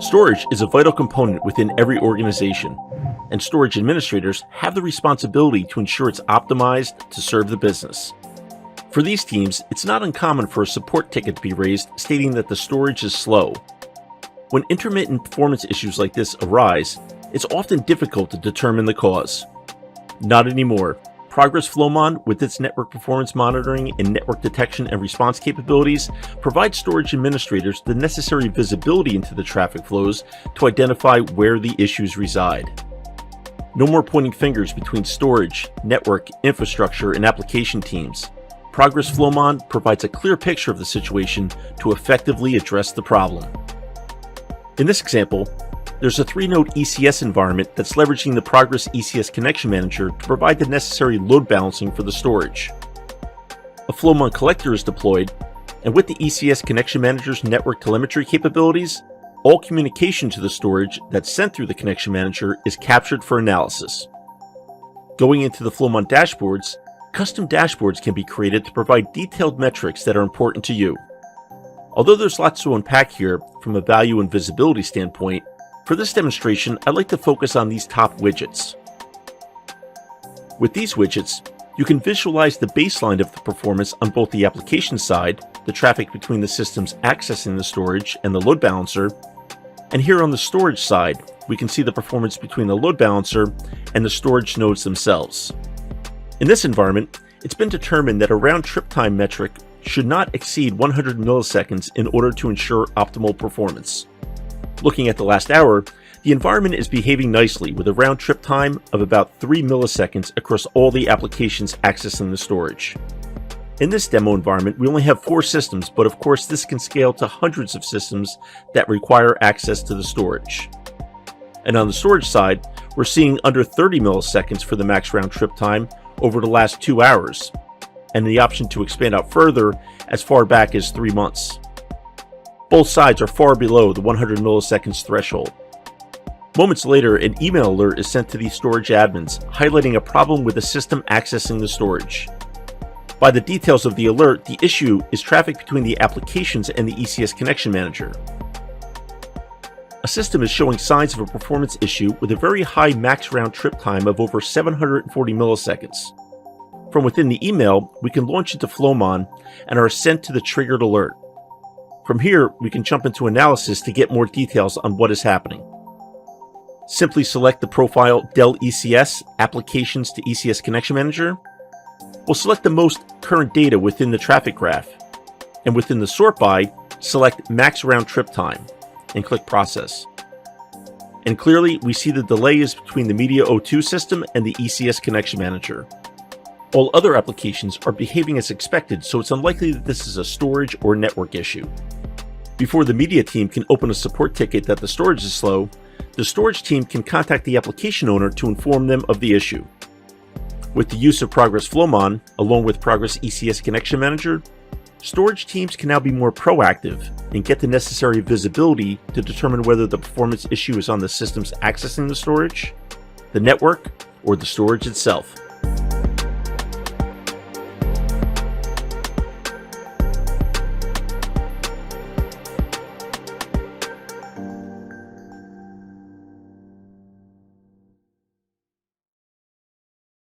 Storage is a vital component within every organization, and storage administrators have the responsibility to ensure it's optimized to serve the business. For these teams, it's not uncommon for a support ticket to be raised stating that the storage is slow. When intermittent performance issues like this arise, it's often difficult to determine the cause. Not anymore. Progress Flowmon, with its network performance monitoring and network detection and response capabilities, provides storage administrators the necessary visibility into the traffic flows to identify where the issues reside. No more pointing fingers between storage, network, infrastructure, and application teams. Progress Flowmon provides a clear picture of the situation to effectively address the problem. In this example, there's a 3-node ECS environment that's leveraging the Progress ECS Connection Manager to provide the necessary load balancing for the storage. A Flowmon collector is deployed, and with the ECS Connection Manager's network telemetry capabilities, all communication to the storage that's sent through the Connection Manager is captured for analysis. Going into the Flowmon dashboards, custom dashboards can be created to provide detailed metrics that are important to you. Although there's lots to unpack here from a value and visibility standpoint, for this demonstration, I'd like to focus on these top widgets. With these widgets, you can visualize the baseline of the performance on both the application side, the traffic between the systems accessing the storage and the load balancer, and here on the storage side, we can see the performance between the load balancer and the storage nodes themselves. In this environment, it's been determined that a round trip time metric should not exceed 100 milliseconds in order to ensure optimal performance. Looking at the last hour, the environment is behaving nicely with a round trip time of about 3 milliseconds across all the applications accessing the storage. In this demo environment, we only have 4 systems, but of course this can scale to hundreds of systems that require access to the storage. And on the storage side, we're seeing under 30 milliseconds for the max round trip time over the last 2 hours, and the option to expand out further as far back as 3 months. Both sides are far below the 100 milliseconds threshold. Moments later, an email alert is sent to the storage admins, highlighting a problem with the system accessing the storage. By the details of the alert, the issue is traffic between the applications and the ECS Connection Manager. A system is showing signs of a performance issue with a very high max round trip time of over 740 milliseconds. From within the email, we can launch into Flowmon and are sent to the triggered alert. From here, we can jump into analysis to get more details on what is happening. Simply select the profile Dell ECS Applications to ECS Connection Manager. We'll select the most current data within the traffic graph, and within the sort by, select Max Round Trip Time, and click Process. And clearly, we see the delay is between the Media O2 system and the ECS Connection Manager. All other applications are behaving as expected, so it's unlikely that this is a storage or network issue. Before the media team can open a support ticket that the storage is slow, the storage team can contact the application owner to inform them of the issue. With the use of Progress Flowmon, along with Progress ECS Connection Manager, storage teams can now be more proactive and get the necessary visibility to determine whether the performance issue is on the systems accessing the storage, the network, or the storage itself.